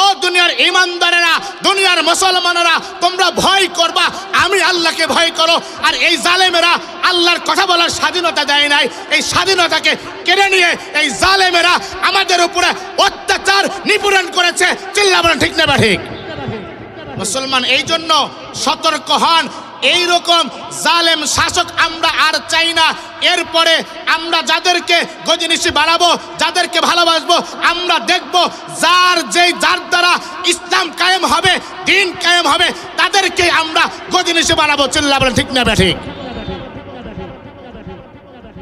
ও দুনিয়ার ঈমানদারেরা, দুনিয়ার মুসলমানেরা, তোমরা ভয় করবা, আমি আল্লাহকে ভয় করো। আর এই জালেমেরা আল্লাহর কথা বলার স্বাধীনতা দেয় নাই, এই স্বাধীনতাকে কেড়ে নিয়ে এই জালেমেরা আমাদের উপরে অত্যাচার নিপীড়ন করেছে। চিল্লা বলেন ঠিক না ঠিক? মুসলমান এই জন্য সতর্ক হন, এইরকম জালেম শাসক আমরা আর চাই না। এরপরে আমরা যাদেরকে গজনিশি বানাবো, যাদেরকে ভালোবাসবো, আমরা দেখব যার দ্বারা ইসলাম কায়েম হবে, দিন কায়েম হবে, তাদেরকে আমরা গজনিশি বানাবো। চিল্লা বলেন ঠিক না ঠিক?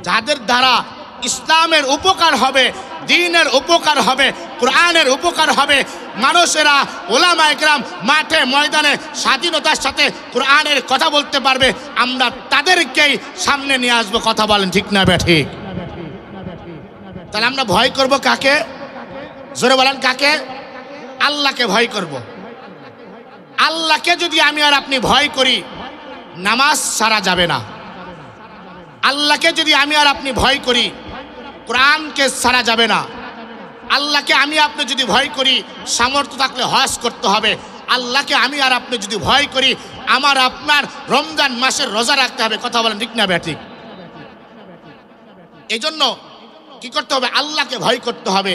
যাদের দ্বারা ইসলামের উপকার হবে, দ্বীনের উপকার হবে, কোরআনের উপকার হবে, মানুষেরা ওলামা ইকরাম মাঠে ময়দানে স্বাধীনতার সাথে কোরআনের কথা বলতে পারবে, আমরা তাদেরকেই সামনে নিয়ে আসবো। কথা বলেন ঠিক না ঠিক? তাহলে আমরা ভয় করব কাকে? জোরে বলেন কাকে? আল্লাহকে ভয় করব। আল্লাহকে যদি আমি আর আপনি ভয় করি, নামাজ সারা যাবে না। আল্লাহকে যদি আমি আর আপনি ভয় করি, কোরআনকে ছাড়া যাবে না। আল্লাহকে আমি আপনি যদি ভয় করি, সামর্থ্য থাকলে হজ করতে হবে। আল্লাহকে আমি আর আপনি যদি ভয় করি, আমার আপনার রমজান মাসের রোজা রাখতে হবে। কথা বলেন ঠিক না ঠিক? এই জন্য কি করতে হবে? আল্লাহকে ভয় করতে হবে।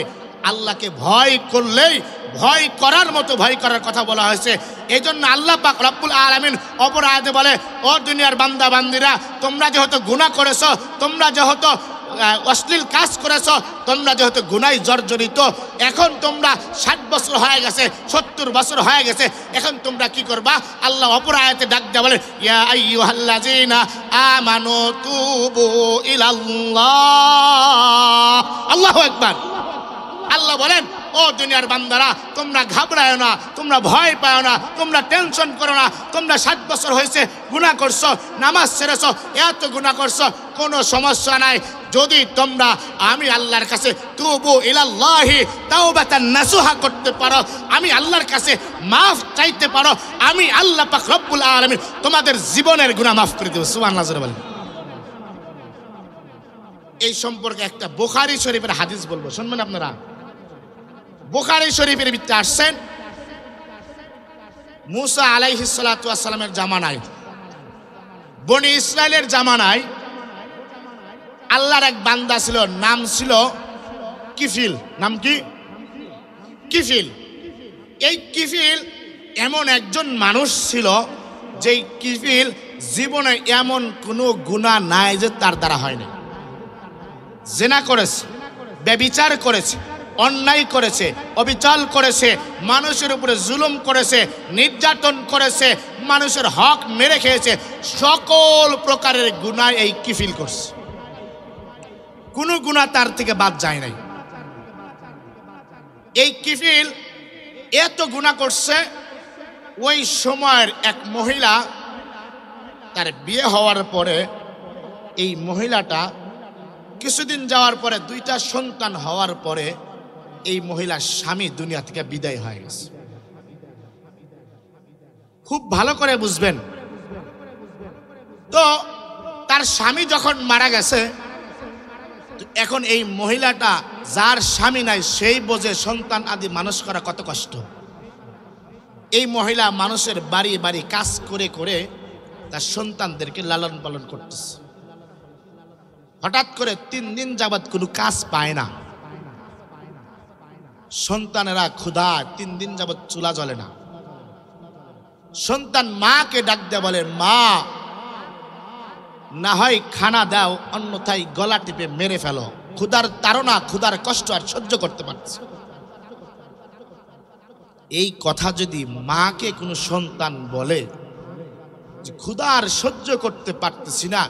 আল্লাহকে ভয় করলেই ভয় করার মতো ভয় করার কথা বলা হয়েছে। এই জন্য আল্লাহ পাক রব্বুল আলামিন অপর আয়াতে বলে, ও দুনিয়ার বান্দা বান্দিরা, তোমরা যেহেতু গুনাহ করেছো, তোমরা যেহেতু অশ্লীল কাজ করেছ, তোমরা যেহেতু গুনায় জর্জরিত, এখন তোমরা 60 বছর হয়ে গেছে, 70 বছর হয়ে গেছে, এখন তোমরা কি করবা? আল্লাহ অপর আয়াতে ডাক দেয়া বলে, ইয়া আইয়ুহাল্লাযীনা আমানু তুবু ইলাল্লাহ। আল্লাহু আকবার। আল্লাহ বলেন, ও দুনিয়ার বান্দারা, তোমরা ঘাবড়ায় না, তোমরা ভয় পাও না, তোমরা টেনশন করো না। তোমরা 60 বছর হয়েছে গুনাহ করছো, নামাজ ছেড়েছো, এত গুনাহ করছো, কোনো সমস্যা নাই। যদি তোমরা আমি আল্লাহর কাছে তুবু ইলাল্লাহি তাওবাতান নাসুহা করতে পারো, আমি আল্লাহর কাছে মাফ চাইতে পারো, আমি আল্লাহ পাক রব্বুল আলামিন তোমাদের জীবনের গুনাহ মাফ করে দেব। সুবহানাল্লাহ বলেন। এই সম্পর্কে একটা বুখারী শরীফের হাদিস বলবো, শুনবেন আপনারা। বুখারী শরীফের ভিতরে আসছেন, মুসা আলাইহিস সালাতু ওয়াস সালামের জামানায়, বনি ইসরাইলের জামানায় আল্লাহর এক বান্দা ছিল, নাম ছিল কিফিল। নাম কি? কিফিল। এই কিফিল এমন একজন মানুষ ছিল, যেই কিফিল জীবনে এমন কোনো গুনাহ নাই যে তার দ্বারা হয়নি। জিনা করেছে, ব্যভিচার করেছে, অন্যায় করেছে, অবিচার করেছে, মানুষের উপরে জুলুম করেছে, নির্যাতন করেছে, মানুষের হক মেরে খেয়েছে, সকল প্রকারের গুনাহ এই কিফিল করছে। কোনো গুনাহ তার থেকে বাদ যায় নাই। এই কিফিল এত গুনাহ করছে, ওই সময়ের এক মহিলা, তার বিয়ে হওয়ার পরে এই মহিলাটা কিছুদিন যাওয়ার পরে, 2টা সন্তান হওয়ার পরে এই মহিলার স্বামী দুনিয়া থেকে বিদায় হয়ে গেছে। খুব ভালো করে বুঝবেন তো, তার স্বামী যখন মারা গেছে, এখন এই মহিলাটা, যার স্বামী নাই, সেই বোঝে সন্তান আদি মানুষ করা কত কষ্ট। এই মহিলা মানুষের বাড়ি বাড়ি কাজ করে করে তার সন্তানদেরকে লালন পালন করতেছে। হঠাৎ করে 3 দিন যাবৎ কোনো কাজ পায় না, সন্তানেরা ক্ষুধা, 3 দিন যাবৎ চুলা জ্বলে না। সন্তান মাকে ডাক দেয়া বলে, মা, না হয় খানা দাও, অন্যথায় গলা টিপে মেরে ফেলো, ক্ষুধার তাড়না, ক্ষুধার কষ্ট আর সহ্য করতে পারছে। এই কথা যদি মাকে কোনো সন্তান বলে যে ক্ষুধা আর সহ্য করতে পারতেছি না,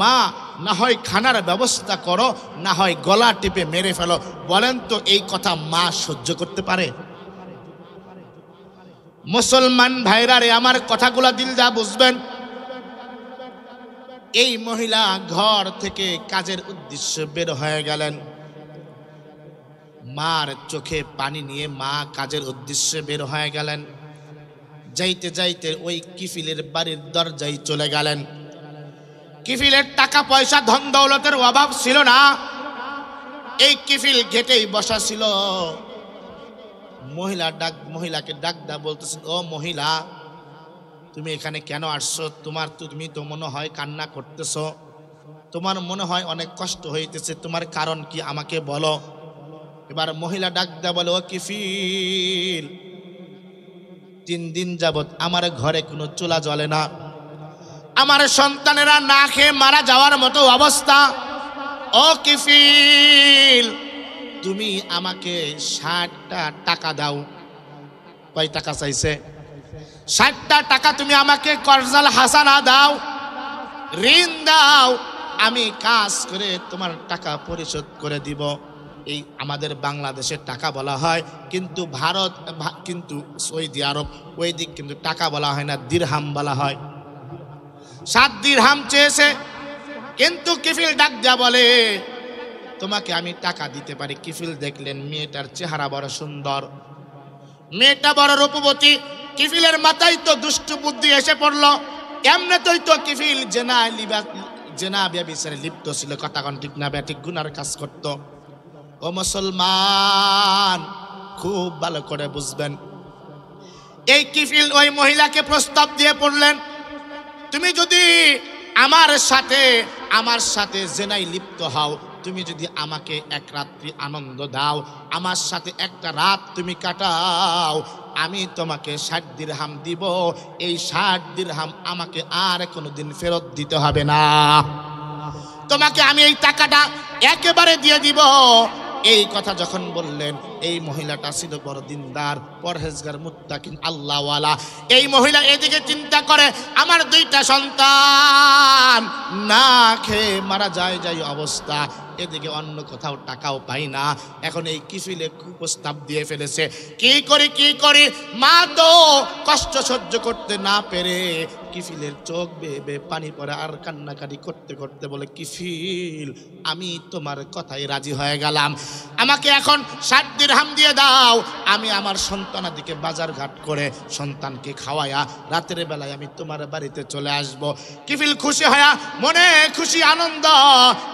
মা না হয় খানার ব্যবস্থা করো, না হয় গলা টিপে মেরে ফেলো, বলেন তো এই কথা মা সহ্য করতে পারে? মুসলমান ভাইরা রে, আমার কথাগুলা দিল যা বুঝবেন। এই মহিলা ঘর থেকে কাজের উদ্দেশ্যে বের হয়ে গেলেন। মার চোখে পানি নিয়ে মা কাজের উদ্দেশ্যে বের হয়ে গেলেন। যাইতে যাইতে ওই কিফিলের বাড়ির দরজায় চলে গেলেন। কিফিলের টাকা পয়সা ধন দৌলতের অভাব ছিল না। এই কিফিল গেটেই বসা ছিল। মহিলাকে ডাক দা বলতেছেন, ও মহিলা, তুমি এখানে কেন আসছো? তুমি তো মনে হয় কান্না করতেছো, তোমার মনে হয় অনেক কষ্ট হইতেছে, তোমার কারণ কি আমাকে বলো। এবার মহিলা ডাক দা বলে, ও কিফিল, 3 দিন যাবত আমার ঘরে কোনো চুলা জ্বলে না, আমার সন্তানেরা না খেয়ে মারা যাওয়ার মতো অবস্থা। ও কিফিল, তুমি আমাকে 60টা টাকা দাও। কয় টাকা চাইছে? 60টা টাকা তুমি আমাকে কর্জাল হাসানা দাও, ঋণ দাও, আমি কাজ করে তোমার টাকা পরিশোধ করে দিব। এই আমাদের বাংলাদেশের টাকা বলা হয়, কিন্তু কিন্তু সৌদি আরব ওই দিক কিন্তু টাকা বলা হয় না, দিরহাম বলা হয়। 7 দিরহাম চেয়েছে, কিন্তু কিফিল ডাক দেয়া বলে, তোমাকে আমি টাকা দিতে পারি। কিফিল দেখলেন মেয়েটার চেহারা বড় সুন্দর, মেয়েটা বড় রূপবতী। কিফিলের মাথায় তো দুষ্ট বুদ্ধি এসে পড়লো, এমনিতেই তো কিফিল জেনা ব্যভিচারে লিপ্ত ছিল, কথা কোন ঠিক না ব্যাঠিক গুনার কাজ করত। ও মুসলমান, খুব ভালো করে বুঝবেন, এই কিফিল ওই মহিলাকে প্রস্তাব দিয়ে পড়লেন, তুমি যদি আমার সাথে জেনায় লিপ্ত হও, তুমি যদি আমাকে এক রাত্রি আনন্দ দাও, আমার সাথে একটা রাত তুমি কাটাও, আমি তোমাকে 60 দিরহাম দিব। এই 60 দিরহাম আমাকে আর কোনোদিন ফেরত দিতে হবে না, তোমাকে আমি এই টাকাটা একেবারে দিয়ে দিব। এই কথা যখন বললেন, এই মহিলাটা ছিল বড় দিনদার, পরহেজগার, মুত্তাকিন, আল্লাহওয়ালা। এই মহিলা এদিকে চিন্তা করে, আমার 2টা সন্তান না খেয়ে মারা যায় অবস্থা, এদিকে অন্য কোথাও টাকাও পাই না। এখন এই কিফিলে কুপ্রস্তাব দিয়ে ফেলেছে, কি করি। মা তো কষ্ট সহ্য করতে না পেরে কিফিলের চোখ বেয়ে পানি পড়ে, আর কান্নাকাটি করতে করতে বলে, কিফিল, আমি তোমার কথাই রাজি হয়ে গেলাম, আমাকে এখন 60 দিরহাম দিয়ে দাও, আমি আমার সন্তানাদিকে বাজার ঘাট করে সন্তানকে খাওয়ায়া রাতের বেলায় আমি তোমার বাড়িতে চলে আসব। কিফিল খুশি হয়া, মনে খুশি আনন্দ,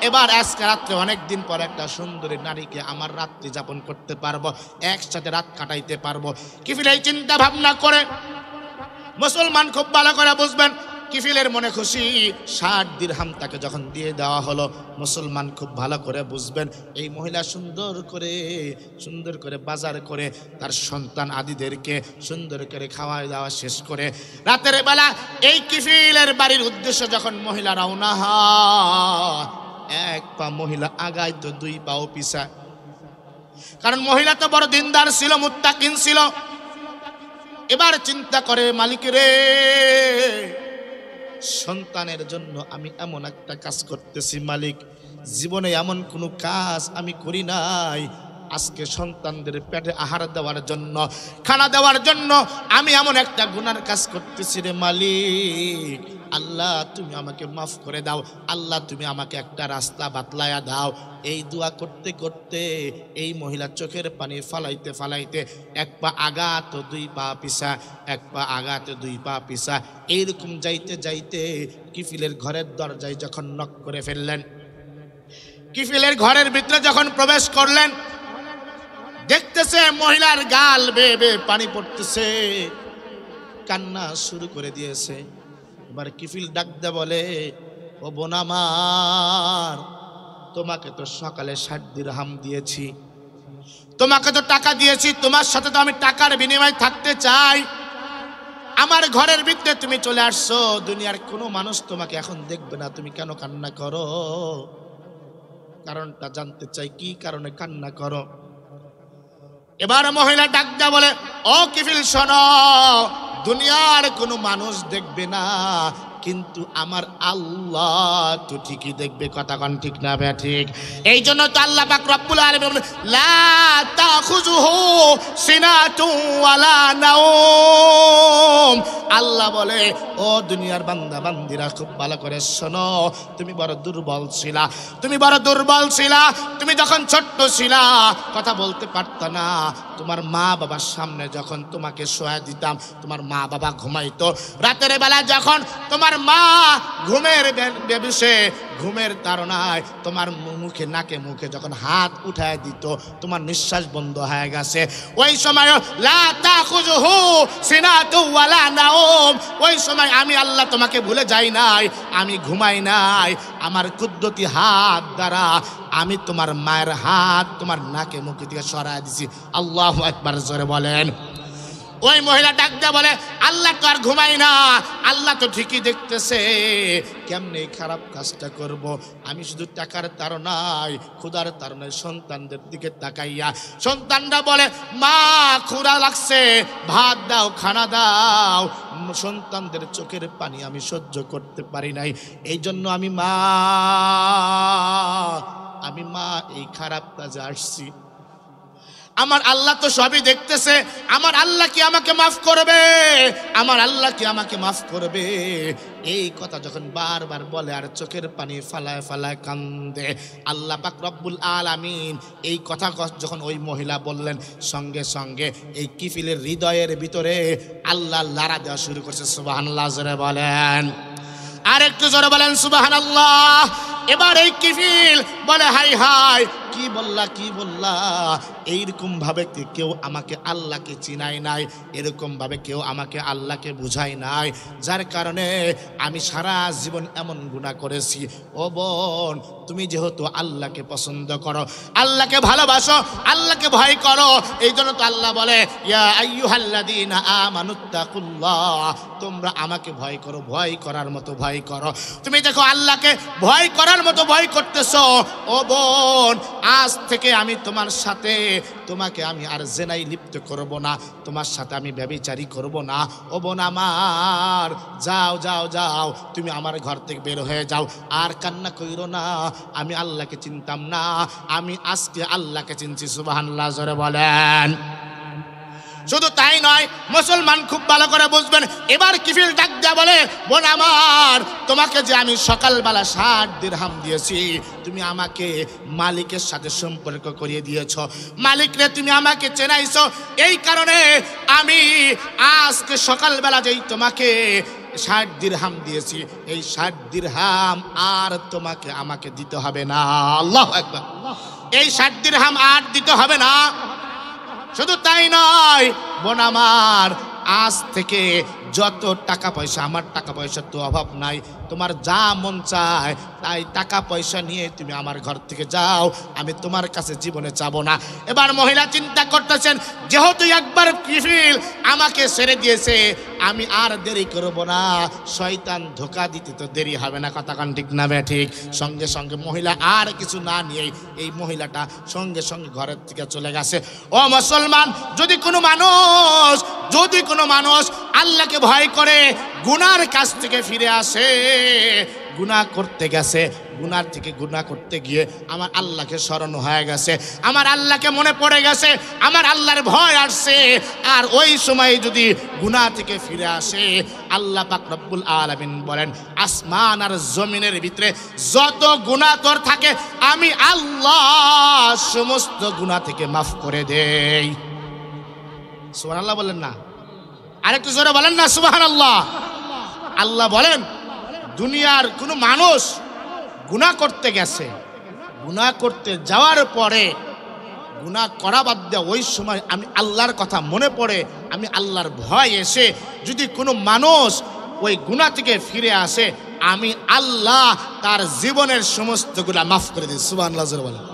এবার আজকে রাত্রে অনেকদিন পর একটা সুন্দরী নারীকে আমার রাত্রি যাপন করতে পারবো, একসাথে রাত কাটাইতে পারবো। কিফিল এই চিন্তা ভাবনা করে, মুসলমান খুব ভালো করে বুঝবেন, কিফিলের মনে খুশি। 60 দিরহাম তাকে যখন দিয়ে দেওয়া হলো, মুসলমান খুব ভালো করে বুঝবেন, এই মহিলা সুন্দর করে বাজার করে তার সন্তান আদিদেরকে সুন্দর করে খাওয়া দাওয়া শেষ করে রাতের বেলা এই কিফিলের বাড়ির উদ্দেশ্যে যখন মহিলা রওনা হয়, 1 পা মহিলা আগায় তো 2 পাও পিছা, কারণ মহিলা তো বড় দিনদার ছিল, মুত্তাকিন ছিল। এবার চিন্তা করে, মালিক রে, সন্তানের জন্য আমি এমন একটা কাজ করতেছি মালিক, জীবনে এমন কোনো কাজ আমি করি নাই। আজকে সন্তানদের পেটে আহার দেওয়ার জন্য, খানা দেওয়ার জন্য আমি এমন একটা গুনার কাজ করতেছি রে মালিক। আল্লাহ, তুমি আমাকে মাফ করে দাও, আল্লাহ তুমি আমাকে একটা রাস্তা বাতলায়া দাও। এই দোয়া করতে করতে এই মহিলা চোখের পানি ফালাইতে ফালাইতে 1 পা আগা তো 2 পা পিছা, 1 পা আগা তো 2 পা পিছা, এইরকম যাইতে যাইতে কিফিলের ঘরের দরজায় যখন নক করে ফেললেন, কিফিলের ঘরের ভিতরে যখন প্রবেশ করলেন, দেখতেছে মহিলার গাল বেয়ে বেয়ে পানি পড়তেছে, কান্না শুরু করে দিয়েছে। এবার কিফিল ডাক দে বলে, ও বোন আমার, তোমাকে তো সকালে 60 দিরহাম দিয়েছি, তোমাকে তো টাকা দিয়েছি, তোমার সাথে তো আমি টাকার বিনিময়ে থাকতে চাই। আমার ঘরের ভিতরে তুমি চলে আসছো, দুনিয়ার কোনো মানুষ তোমাকে এখন দেখবে না, তুমি কেন কান্না করো? কারণটা জানতে চাই, কি কারণে কান্না করো? এবার মহিলা ডাক দে বলে, ও কিফিল শোনো, দুনিয়ার কোনো মানুষ দেখবে না, কিন্তু আমার আল্লাহ তো ঠিকই দেখবে, কথা কোন ঠিক না ঠিক? এই জন্য তো আল্লাহ পাক রব্বুল আলামিন বলেন, লা তাখুযুহু সিনাতু ওয়ালা নাওম। আল্লাহ বলে, ও দুনিয়ার বান্দা বান্দিরা, খুব ভালো করে শোনো, তুমি বড় দুর্বল ছিলা, তুমি যখন ছোট্ট ছিলা কথা বলতে পারত না, তোমার মা বাবার সামনে যখন তোমাকে শোয়া দিতাম, তোমার মা বাবা ঘুমাইতো। রাতের বেলা যখন তোমার মা ঘুমের বেবিসে, ঘুমের তাড়নায় তোমার মুখে নাকে মুখে যখন হাত উঠায় দিত, তোমার নিঃশ্বাস বন্ধ হয়ে গেছে, ওই সময় লা তাখুযুহু সিনাতু ওয়ালা নাওম, ওই সময় আমি আল্লাহ তোমাকে ভুলে যাই নাই, আমি ঘুমাই নাই। আমার কুদরতি হাত দ্বারা আমি তোমার মায়ের হাত তোমার নাকে মুখে থেকে সরায় দিছি। আল্লাহু আকবার, জোরে বলেন। ওই মহিলা ডাক দিয়ে বলে, আল্লাহ তো আর ঘুমাই না, আল্লাহ তো ঠিকই দেখতেছে, কেমনে খারাপ কাজটা করব। আমি শুধু টাকার তাড়নায়, ক্ষুধার তাড়নায় সন্তানদের দিকে তাকাইয়া, সন্তানরা বলে মা ক্ষুধা লাগছে, ভাত দাও, খানা দাও। সন্তানদের চোখের পানি আমি সহ্য করতে পারি নাই, এই জন্য আমি মা এই খারাপ কাজে আসছি। আমার আল্লাহ তো সবই দেখতেছে, আমার আল্লাহ কি আমাকে মাফ করবে, আমার আল্লাহ কি আমাকে মাফ করবে। এই কথা যখন বারবার বলে আর চোখের পানি ফালায় ফালায় কান্দে, আল্লাহ পাক রব্বুল আলামিন এই কথা যখন ওই মহিলা বললেন, সঙ্গে সঙ্গে এই কিফিলের হৃদয়ের ভিতরে আল্লাহ লাড়া দেওয়া শুরু করছে। সুবহানাল্লাহ, জোরে বলেন, আর একটু জোরে বলেন সুবহানাল্লাহ। এবার এই কিফিল বলে, হাই হাই, কি বললা, এইরকম ভাবে কেউ আমাকে আল্লাহকে চিনাই নাই, এরকম ভাবে কেউ আমাকে আল্লাহকে বুঝাই নাই, যার কারণে আমি সারা জীবন এমন গুনাহ করেছি। ও বোন, তুমি যেহেতু আল্লাহকে পছন্দ করো, আল্লাহকে ভালোবাসো, আল্লাহকে ভয় করো, এই জন্য তো আল্লাহ বলে ইয়া আইয়ুহাল্লাযীনা আমানুত্তাকুল্লাহ, তোমরা আমাকে ভয় করো, ভয় করার মতো ভয় করো। তুমি দেখো আল্লাহকে ভয় করার মতো ভয় করতেছো। ও বোন, আজ থেকে আমি তোমার সাথে, তোমাকে আমি আর জেনাই লিপ্ত করব না, তোমার সাথে আমি ব্যভিচারী করব না। ও বোন আমার, যাও যাও যাও, তুমি আমার ঘর থেকে বের হয়ে যাও, আর কান্না কইরো না। আমি আল্লাহকে চিনতাম না, আমি আজকে আল্লাহকে চিনছি। সুবহানাল্লাহ, জোরে বলেন। শুধু তাই নয়, মুসলমান খুব ভালো করে বুঝবেন। এবার কিফিল ডাক দেয়া বলে, বোন আমার, তোমাকে যে আমি সকালবেলা 60 দিরহাম দিয়েছি, তুমি আমাকে মালিকের সাথে সম্পর্ক করিয়ে দিয়েছ, মালিকরে তুমি আমাকে চেনাইছো, এই কারণে আমি আজকে সকালবেলা যেই তোমাকে 60 দিরহাম দিয়েছি, এই 60 দিরহাম আর তোমাকে আমাকে দিতে হবে না। আল্লাহু আকবার। এই 60 দিরহাম আর দিতে হবে না। শুধু তাই নয়, বোন আমার, আজ থেকে যত টাকা পয়সা, আমার টাকা পয়সার তো অভাব নাই, তোমার যা মন চায় তাই টাকা পয়সা নিয়ে তুমি আমার ঘর থেকে যাও, আমি তোমার কাছে জীবনে যাব না। এবার মহিলা চিন্তা করতেছেন, যেহেতু একবার কিফিল আমাকে ছেড়ে দিয়েছে, আমি আর দেরি করব না, শয়তান ধোঁকা দিতে তো দেরি হবে না। কথা কান ঠিক না বে ঠিক? সঙ্গে সঙ্গে মহিলা আর কিছু না নিয়ে এই মহিলাটা সঙ্গে সঙ্গে ঘরের থেকে চলে গেছে। ও মুসলমান, যদি কোনো মানুষ আল্লাহকে ভয় করে গুনার কাছ থেকে ফিরে আসে, গুনাহ করতে গেছে, গুনার থেকে গুনাহ করতে গিয়ে আমার আল্লাহকে স্মরণ হয়ে গেছে, আমার আল্লাহকে মনে পড়ে গেছে, আমার আল্লাহর ভয় আসছে, আর ওই সময় যদি গুনাহ থেকে ফিরে আসে, আল্লাহ পাক রব্বুল আলামিন বলেন, আসমান আর জমিনের ভিতরে যত গুনাহ তোর থাকে আমি আল্লাহ সমস্ত গুনাহ থেকে মাফ করে দেই। সুবহানাল্লাহ বলেন না? আরেকটু জোরে বলেন না সুবহানাল্লাহ। আল্লাহ বলেন, দুনিয়ার কোনো মানুষ গুনাহ করতে গেছে, গুনাহ করতে যাওয়ার পরে গুনাহ করা বাদ দেওয়া, ওই সময় আমি আল্লাহর কথা মনে পড়ে, আমি আল্লাহর ভয় এসে যদি কোনো মানুষ ওই গুনাহ থেকে ফিরে আসে, আমি আল্লাহ তার জীবনের সমস্ত গুনাহ মাফ করে দিই। সুবহানাল্লাহ জোরে বলেন।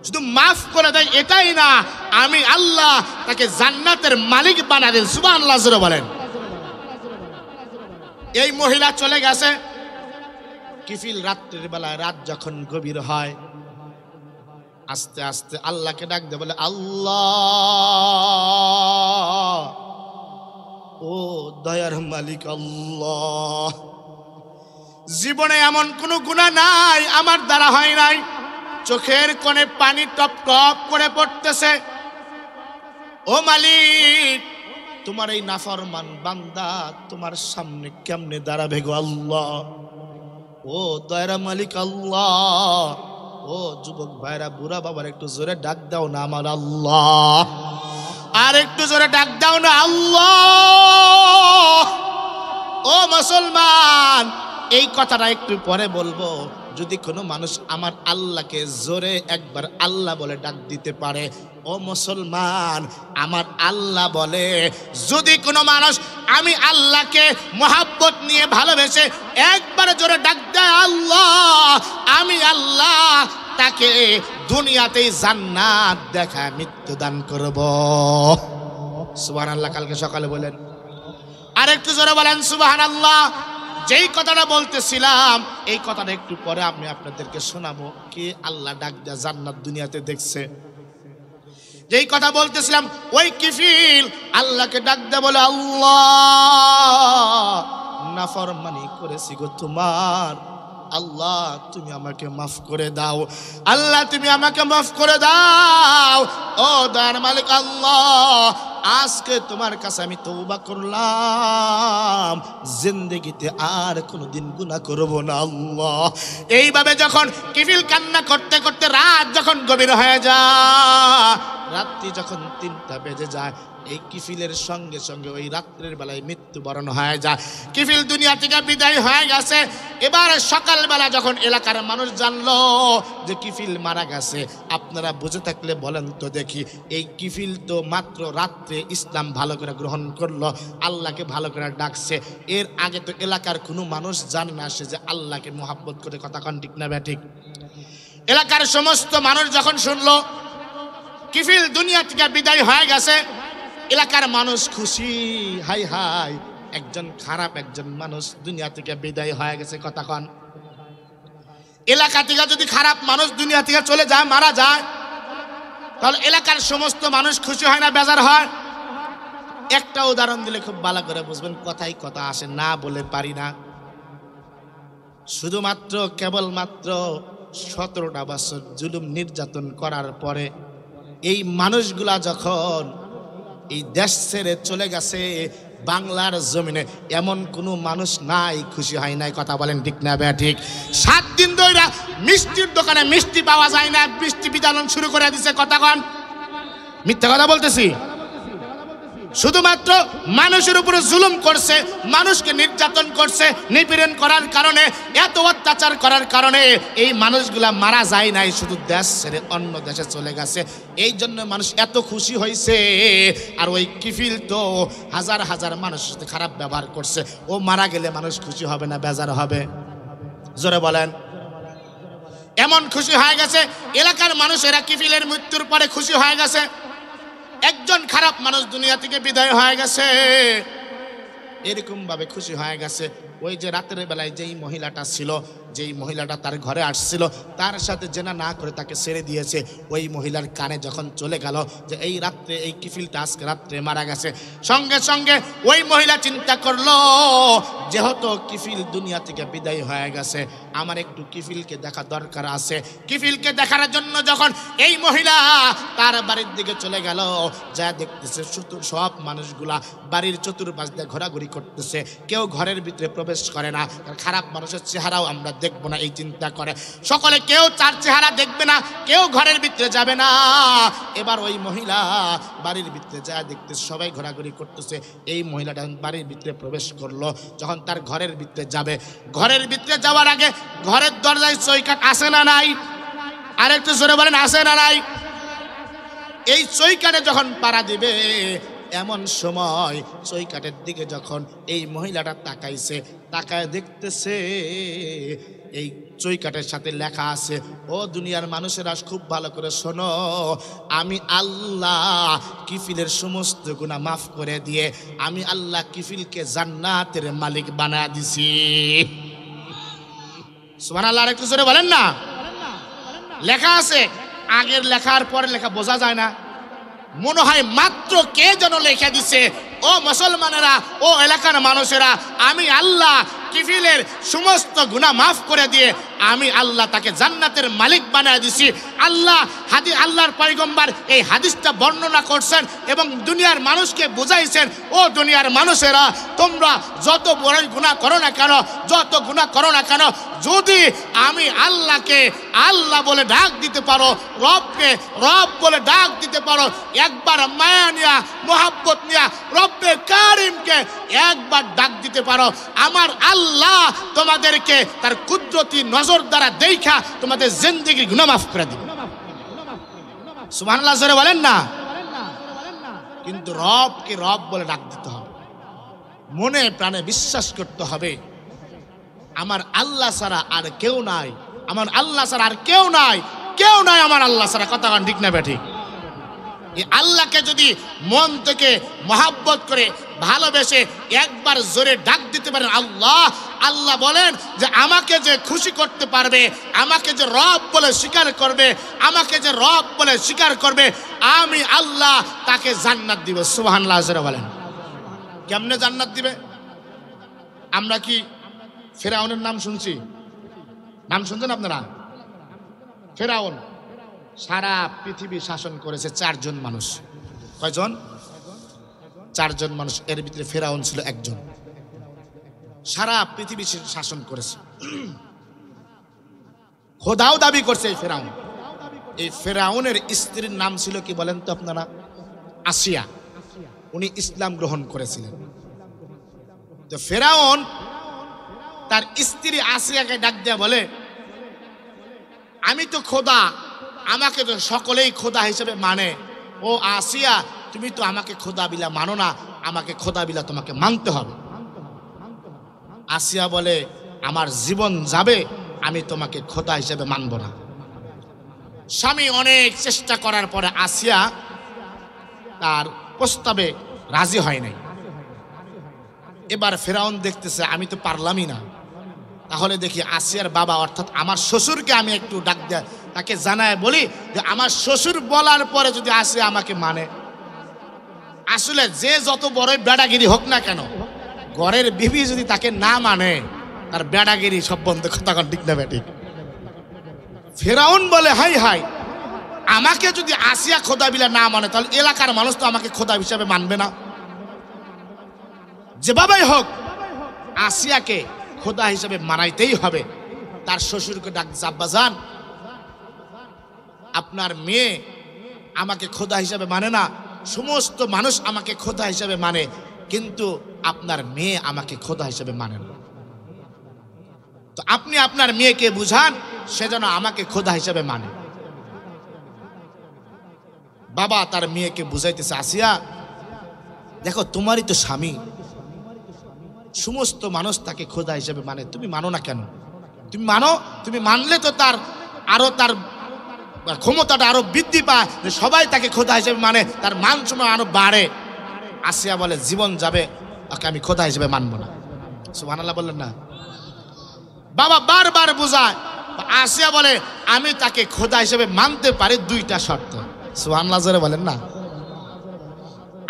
শুধু মাফ করে দেয় এটাই না, আমি আল্লাহ তাকে জান্নাতের মালিক বানায় দেন। সুবহানাল্লাহ জোরে বলেন। এই মহিলা চলে গেছে। কিফিল রাত্রির বেলায়, রাত যখন গভীর হয়, আস্তে আস্তে আল্লাহকে ডাক দিয়ে বলে, আল্লাহ, ও দয়ার মালিক আল্লাহ, জীবনে এমন কোনো গুনাহ নাই আমার দ্বারা হয় নাই, চোখের কোণে পানি টপ টপ করে পড়তেছে, ও মালিক, তোমার এই নাফরমান বান্দা তোমার সামনে কেমনে দাঁড়াবে গো আল্লাহ, ও দয়ার মালিক আল্লাহ, ও ও যুবক ভাইরা, বুড়া বাবার একটু জোরে ডাক দাও না আমার আল্লাহ, আর একটু জোরে ডাক দাও না আল্লাহ। ও মুসলমান, এই কথাটা একটু পরে বলবো। যদি কোনো মানুষ আমার আল্লাহকে জোরে একবার আল্লাহ বলে ডাক দিতে পারে, ও মুসলমান আমার আল্লাহ বলে, যদি কোনো মানুষ আমি আল্লাহকে মোহাব্বত নিয়ে ভালোবেসে একবার জোরে ডাক দেয় আল্লাহ, আমি আল্লাহ তাকে দুনিয়াতেই জান্নাত দেখা মৃত্যু দান করব। সুবহানাল্লাহ। কালকে সকালে বলেন, আর একটু জোরে বলেন সুবহানাল্লাহ। যেই কথাটা বলতেছিলাম, এই কথাটা একটু পরে আমি আপনাদেরকে শোনাবো। কি আল্লাহ ডাক দেয়া জান্নাত দুনিয়াতে দেখছে। যেই কথা বলতেছিলাম, ওই কিফিল আল্লাহকে ডাক দেয়া বলে, আল্লাহ নাফরমানি করেছি গো তোমার, আল্লাহ তুমি আমাকে মাফ করে দাও, আল্লাহ তুমি আমাকে মাফ করে দাও। ও দয়ার মালিক আল্লাহ, আজকে তোমার কাছে আমি তওবা করলাম, জিন্দেগিতে আর কোনোদিন গুনাহ করব না আল্লাহ। এইভাবে যখন কিফিল কান্না করতে করতে রাত যখন গভীর হয়ে যায়, রাত্রি যখন 3টা বেজে যায়, এই কিফিলের সঙ্গে সঙ্গে ওই রাত্রের বেলায় মৃত্যুবরণ হয়ে যায়। কিফিল দুনিয়া থেকে বিদায় হয়ে গেছে। এবার সকালবেলা যখন এলাকার মানুষ জানলো যে কিফিল মারা গেছে, আপনারা বুঝে থাকলে বলেন তো দেখি, এই কিফিল তো মাত্র রাত্রে ইসলাম ভালো করে গ্রহণ করলো, আল্লাহকে ভালো করে ডাকছে। এর আগে তো এলাকার কোনো মানুষ জানে না সে যে আল্লাহকে মোহাব্বত করে। কথা কন ঠিক না ব্যাঠিক? এলাকার সমস্ত মানুষ যখন শুনলো কিফিল দুনিয়া থেকে বিদায় হয়ে গেছে, এলাকার মানুষ খুশি, হাই হাই একজন খারাপ একজন মানুষ দুনিয়া থেকে বিদায় হয়ে গেছে। কথা কন। এলাকা থেকে যদি খারাপ মানুষ দুনিয়া থেকে চলে যায়, মারা যায়, তাহলে এলাকার সমস্ত মানুষ খুশি হয় না বেজার হয়? একটা উদাহরণ দিলে খুব ভালো করে বুঝবেন, কথাই কথা আসে, না বলে পারি না। শুধুমাত্র কেবলমাত্র 17টা বছর জুলুম নির্যাতন করার পরে এই মানুষগুলা যখন এই দেশ ছেড়ে চলে গেছে, বাংলার জমিনে এমন কোনো মানুষ নাই খুশি হয় নাই। কথা বলেন ঠিক না ব্যাঠিক? 7 দিন ধরে মিষ্টির দোকানে মিষ্টি পাওয়া যায় না, মিষ্টি বিতরণ শুরু করে দিছে। কথা কন, মিথ্যা কথা বলতেছি? শুধুমাত্র মানুষের উপরে জুলুম করছে, মানুষকে নির্যাতন করছে, নিপীড়ন করার কারণে, এত অত্যাচার করার কারণে এই মানুষগুলা মারা যায় নাই, শুধু দেশ ছেড়ে অন্য দেশে চলে গেছে। এই জন্য মানুষ এত খুশি হয়েছে। আর ওই কিফিল তো হাজার হাজার মানুষের সাথে খারাপ ব্যবহার করছে, ও মারা গেলে মানুষ খুশি হবে না বেজার হবে? জোরে বলেন। এমন খুশি হয়ে গেছে, এলাকার মানুষেরা কিফিলের মৃত্যুর পরে খুশি হয়ে গেছে। একজন খারাপ মানুষ দুনিয়া থেকে বিদায় হয়ে গেছে, এরকম ভাবে খুশি হয়ে গেছে। ওই যে রাতের বেলায় যেই মহিলাটা ছিল, যেই মহিলাটা তার ঘরে আসছিল, তার সাথে জেনা না করে তাকে ছেড়ে দিয়েছে, ওই মহিলার কানে যখন চলে গেল যে এই রাত্রে এই কিফিলটা আজকে রাত্রে মারা গেছে, সঙ্গে সঙ্গে ওই মহিলা চিন্তা করলো, যেহেতু কিফিল দুনিয়া থেকে বিদায় হয়ে গেছে, আমার একটু কিফিলকে দেখা দরকার আছে। কিফিলকে দেখার জন্য যখন এই মহিলা তার বাড়ির দিকে চলে গেল, যা দেখতেছে সব মানুষগুলা বাড়ির চতুর্পাশ দিয়ে ঘোরাঘুরি করতেছে, কেউ ঘরের ভিতরে প্রবেশ করে না। খারাপ মানুষের চেহারাও আমরা দেখবো না এই চিন্তা করে, সকলে কেউ তার চেহারা দেখবে না, কেউ ঘরের ভিতরে যাবে না। এবার ওই মহিলা বাড়ির ভিতরে যা দেখতেছে সবাই ঘোরাঘুরি করতেছে, এই মহিলাটা বাড়ির ভিতরে প্রবেশ করলো। যখন তার ঘরের ভিতরে যাবে, ঘরের ভিতরে যাওয়ার আগে ঘরের দরজায় চৌকাঠ আছে না নাই? আর একটু জোরে বলেন, আছে না নাই? এই চৌকাঠে যখন পাড়া দিবে, এমন সময় চৌকাঠের দিকে যখন এই মহিলাটা তাকাইছে, তাকায় দেখতেছে এই চৌকাঠের সাথে লেখা আছে, ও দুনিয়ার মানুষেরা খুব ভালো করে শোনো, আমি আল্লাহ কিফিলের সমস্ত গুনাহ মাফ করে দিয়ে আমি আল্লাহ কিফিলকে জান্নাতের মালিক বানায় দিছি। সুবহানাল্লাহ। আর একটু জোরে বলেন না। লেখা আছে, আগের লেখার পরে লেখা বোঝা যায় না, মনে হয় মাত্র কে যেন লেখা দিছে। ও মুসলমানেরা, ও এলাকার মানুষেরা, আমি আল্লাহ কিফিলের সমস্ত গুনাহ মাফ করে দিয়ে আমি আল্লাহ তাকে জান্নাতের মালিক বানায় দিছি। আল্লাহর পয়গম্বর এই হাদিসটা বর্ণনা করছেন এবং দুনিয়ার মানুষকে বুঝাইছেন, ও দুনিয়ার মানুষেরা, তোমরা যত বড় গুনাহ করো না কেন, যত গুনাহ করো না কেন, যদি আমি আল্লাহকে আল্লাহ বলে ডাক দিতে পারো, রবকে রব বলে ডাক দিতে পারো, একবার মায়া নিয়া মোহাব্বত নিয়া রব্বে কারিমকে একবার ডাক দিতে পারো, আমার আল্লাহ তোমাদেরকে তার কুদরতি নজর দ্বারা দেখা তোমাদের জিন্দেগির গুনাহ মাফ করে দিবে। সুবহানাল্লাহ জোরে বলেন না। কিন্তু রবকে রব বলে ডাক দিতে হবে, মনে প্রাণে বিশ্বাস করতে হবে আমার আল্লাহ ছাড়া আর কেউ নাই, আমার আল্লাহ ছাড়া আর কেউ নাই, কেউ নাই আমার আল্লাহ ছাড়া। কথা কান ঠিক না বেঠিক? এই আল্লাহকে যদি মন থেকে মহাব্বত করে ভালোবেসে একবার জোরে ডাক দিতে পারেন আল্লাহ, আল্লাহ বলেন যে আমাকে যে খুশি করতে পারবে, আমাকে যে রব বলে স্বীকার করবে, আমাকে যে রব বলে স্বীকার করবে, আমি আল্লাহ তাকে জান্নাত দিব। সুবহানাল্লাহ জোরে বলেন। কেমনে জান্নাত দিবে? আমরা কি ফেরাউনের নাম শুনছি? নাম শুনছেন আপনারা? ফেরাউন সারা পৃথিবী শাসন করেছে 4 জন মানুষ। কয়জন? 4 জন মানুষ। এর ভিতরে ফেরাউন ছিল একজন। সারা পৃথিবী শাসন করেছে, খোদাও দাবি করছে এই ফেরাউন। এই ফেরাউনের স্ত্রীর নাম ছিল কি বলেন তো আপনারা? আসিয়া। উনি ইসলাম গ্রহণ করেছিলেন। তো ফেরাউন তার স্ত্রী আসিয়াকে ডাক দেয়া বলে, আমি তো খোদা, আমাকে তো সকলেই খোদা হিসেবে মানে, ও আসিয়া তুমি তো আমাকে খোদা বিলা মানো না, আমাকে খোদা বিলা তোমাকে মানতে হবে। আসিয়া বলে, আমার জীবন যাবে আমি তোমাকে খোদা হিসেবে মানব না। স্বামী অনেক চেষ্টা করার পরে আসিয়া তার প্রস্তাবে রাজি হয় নাই। এবার ফেরাউন দেখতেছে আমি তো পারলামই না, তাহলে দেখি আসিয়ার বাবা অর্থাৎ আমার শ্বশুরকে আমি একটু ডাক দেয়, তাকে জানায় বলি যে আমার শ্বশুর বলার পরে যদি আসিয়া আমাকে মানে, আসলে যে যত বড় বেড়াগিরি হোক না কেন, ঘরের বিবি যদি তাকে না মানে তার বেড়াগিরি সব বন্ধ। কথা ঠিক না বেঠিক? ফেরাউন বলে, হাই হাই, আমাকে যদি আসিয়া খোদা বিলা না মানে তাহলে এলাকার মানুষ তো আমাকে খোদা হিসাবে মানবে না। যেভাবেই হোক আসিয়াকে খোদা হিসেবে মানাইতেই হবে। তার শ্বশুরকে ডাক, আব্বাজান, আপনার মেয়ে আমাকে খোদা হিসেবে মানে না, সমস্ত মানুষ আমাকে খোদা হিসেবে মানে, কিন্তু আপনার মেয়ে আমাকে খোদা হিসেবে মানে না। তো আপনি আপনার মেয়েকে বুঝান সে যেন আমাকে খোদা হিসেবে মানে। বাবা তার মেয়েকে বুঝাইতেছে, আসিয়া দেখো তোমারই তো স্বামী, সমস্ত মানুষ তাকে খোদা হিসেবে মানে, তুমি মানো না কেন? তুমি মানো, তুমি মানলে তো তার ক্ষমতাটা আরো বৃদ্ধি পায়, যে সবাই তাকে খোদা হিসেবে মানে, তার মান সম্মান আরো বাড়ে। আসিয়া বলে, জীবন যাবে ওকে আমি খোদা হিসেবে মানবো না। সুবহানাল্লাহ বললেন না? বাবা বারবার বোঝায়। আসিয়া বলে, আমি তাকে খোদা হিসেবে মানতে পারি 2টা শর্ত। সুবহানাল্লাহ জোরে বলেন না?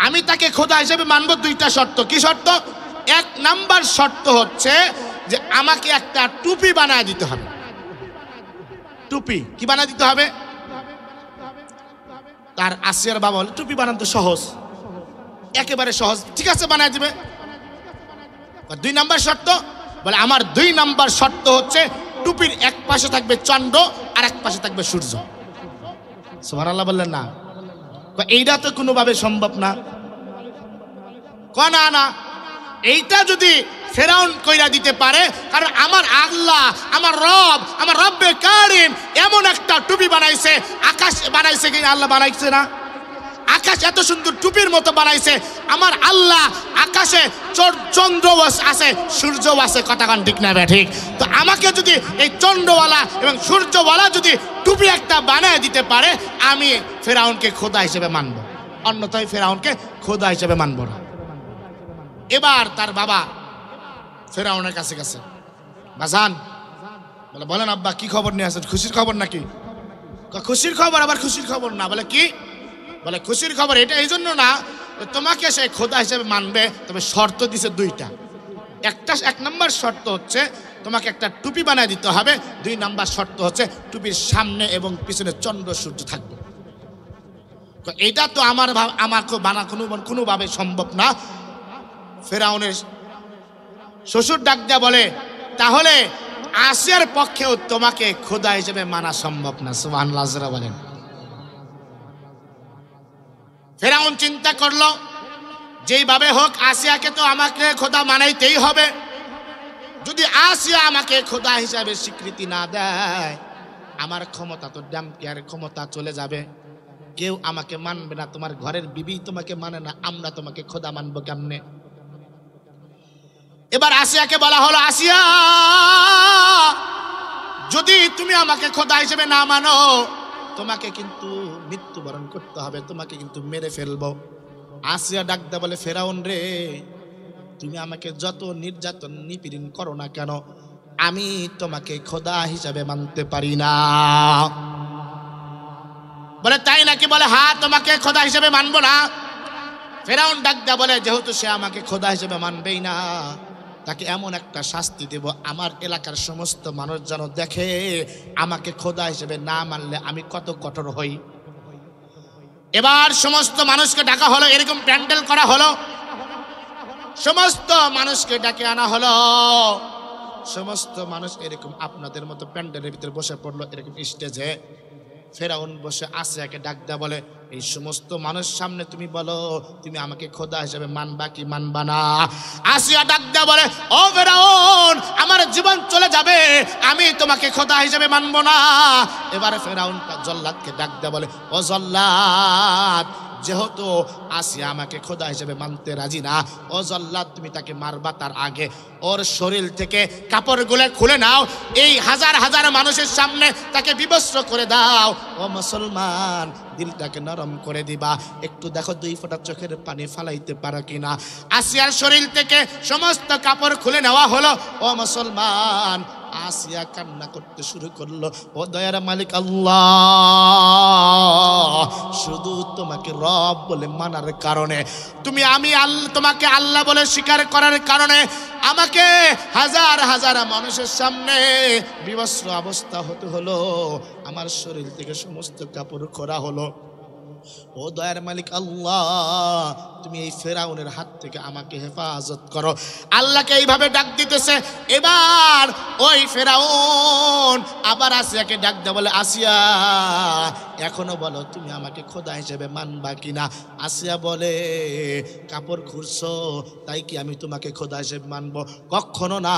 আমি তাকে খোদা হিসেবে মানবো 2টা শর্ত। কি শর্ত? 1 নাম্বার শর্ত হচ্ছে যে আমাকে একটা টুপি বানায় দিতে হবে। টুপি কি বানায় দিতে হবে? তার আসিয়ার বাবা বলে, টুপি বানানো তো সহজ, একেবারে সহজ, ঠিক আছে বানায় দিবে। 2 নাম্বার শর্ত বলে, আমার 2 নাম্বার শর্ত হচ্ছে টুপির এক পাশে থাকবে চন্দ্র আর এক পাশে থাকবে সূর্য। সুবহানাল্লাহ বললেন না? এইটা তো কোনোভাবে সম্ভব না। না না, এইটা যদি ফেরাউন কইরা দিতে পারে, কারণ আমার আল্লাহ, আমার রব, আমার রব্বে কারিম এমন একটা টুপি বানাইছে, আকাশ বানাইছে কি আল্লাহ বানাইছে না? আকাশ এত সুন্দর টুপির মতো বানাইছে আমার আল্লাহ। আকাশে চন্দ্র আছে, সূর্য আছে। কথা কান ঠিক না ঠিক? তো আমাকে যদি এই চন্দ্রওয়ালা এবং সূর্যওয়ালা যদি টুপি একটা বানায় দিতে পারে, আমি ফেরাউনকে খোদা হিসেবে মানব, অন্যথায় ফেরাউনকে খোদা হিসেবে মানব না। এবার তার বাবা ফেরাউনের কাছে গেছে, বাজান বলে, বলেন আব্বা কি খবর নিয়ে আসেন? খুশির খবর নাকি? খুশির খবর, আবার খুশির খবর না। বলে কি? বলে খুশির খবর এটা এই জন্য না, তোমাকে সে খোদা হিসেবে মানবে, তবে শর্ত দিছে 2টা। এক নম্বর শর্ত হচ্ছে তোমাকে একটা টুপি বানায় দিতে হবে, 2 নম্বর শর্ত হচ্ছে টুপির সামনে এবং পিছনে চন্দ্র সূর্য থাকবে। তো এটা তো আমার বানা কোনোভাবে সম্ভব না। ফেরাউনের শ্বশুর ডাক দেয়া বলে, তাহলে আসিয়ার পক্ষেও তোমাকে খোদা হিসেবে মানা সম্ভব না। সুবহানাল্লাহ বলেন। ফেরাউন চিন্তা করলো, যেইভাবে হোক আসিয়াকে তো আমাকে খোদা মানাইতেই হবে। যদি আসিয়া আমাকে খোদা হিসাবে স্বীকৃতি না দেয়, আমার ক্ষমতা তো ড্যাম্পিয়ার ক্ষমতা চলে যাবে, কেউ আমাকে মানবে না। তোমার ঘরের বিবি তোমাকে মানে না, আমরা তোমাকে খোদা মানবো কেমনে? এবার আসিয়াকে বলা হলো, আসিয়া, যদি তুমি আমাকে খোদা হিসেবে না মানো, তোমাকে কিন্তু মৃত্যুবরণ করতে হবে, তোমাকে কিন্তু মেরে ফেলবো। আসিয়া ডাক দে বলে, ফেরাউন রে, তুমি আমাকে যত নির্যাতন নিপীড়ন করো না কেন, আমি তোমাকে খোদা হিসাবে মানতে পারি না। বলে, তাই নাকি? বলে, হ্যাঁ, তোমাকে খোদা হিসেবে মানবো না। ফেরাউন ডাক দে বলে, যেহেতু সে আমাকে খোদা হিসেবে মানবেই না, তাকে এমন একটা শাস্তি দেব, আমার এলাকার সমস্ত মানুষ যেন দেখে আমাকে খোদা হিসেবে না মানলে আমি কত কঠোর হই। এবার সমস্ত মানুষকে ডাকা হলো, এরকম প্যান্ডেল করা হলো, সমস্ত মানুষকে ডাকে আনা হলো। সমস্ত মানুষ এরকম আপনাদের মতো প্যান্ডেলের ভিতরে বসে পড়লো, এরকম স্টেজে। ফেরাউন বসে আসিয়াকে ডাক দেয়া বলে, এই সমস্ত মানুষ সামনে তুমি বলো, তুমি আমাকে খোদা হিসেবে মানবা কি মানবা না? আসিয়া ডাক দেয়া বলে, ও ফেরাউন, আমার জীবন চলে যাবে, আমি তোমাকে খোদা হিসেবে মানবো না। এবারে ফেরাউন জল্লাদকে ডাক দেয়া বলে, ও জল্লাদ, যেহেতু আসিয়া আমাকে খোদা হিসেবে মানতে রাজি না, ও জল্লাদ, তুমি তাকে মারবা তার আগে ওর শরীর থেকে কাপড়গুলো খুলে নাও, এই হাজার হাজার মানুষের সামনে তাকে বিবস্ত্র করে দাও। ও মুসলমান, দিলটাকে নরম করে দিবা, একটু দেখো 2 ফোঁটা চোখের পানি ফালাইতে পারো কিনা। আসিয়ার শরীর থেকে সমস্ত কাপড় খুলে নেওয়া হলো। ও মুসলমান, আসিয়া কান্না করতে শুরু করলো, ও দয়ার মালিক আল্লাহ, শুধু তোমাকে রব বলে মানার কারণে, তোমাকে আল্লাহ বলে স্বীকার করার কারণে আমাকে হাজার হাজার মানুষের সামনে বিবস্ত্র অবস্থা হতে হলো, আমার শরীর থেকে সমস্ত কাপড় খোলা হলো। ও দয়ার মালিক আল্লাহ, তুমি এই ফেরাউনের হাত থেকে আমাকে হেফাজত করো। আল্লাহকে এইভাবে ডাক দিতেছে। এবার ওই ফেরাউন আবার আসিয়াকে ডাক দেয়, বলে, আসিয়া, এখনো বলো তুমি আমাকে খোদা হিসেবে মানবা কিনা? আসিয়া বলে, কাপড় খুঁড়ছো তাই কি আমি তোমাকে খোদা হিসেবে মানবো? কখনো না,